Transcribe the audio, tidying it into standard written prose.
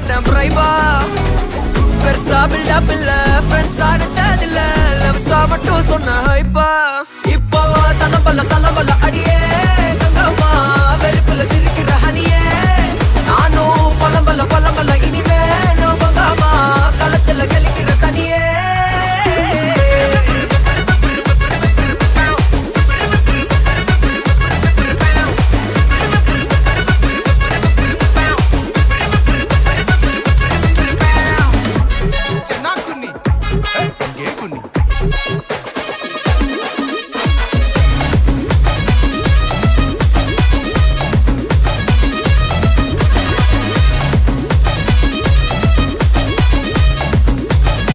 பார்த்தேன் பிரைவா. பெருசா பில்டப் இல்ல, ஃப்ரெண்ட்ஸா நிச்சதில்ல, லவ்ஸா மட்டும் சொன்ன ஹைப்பா. இப்போ சலபல சலபல அடியே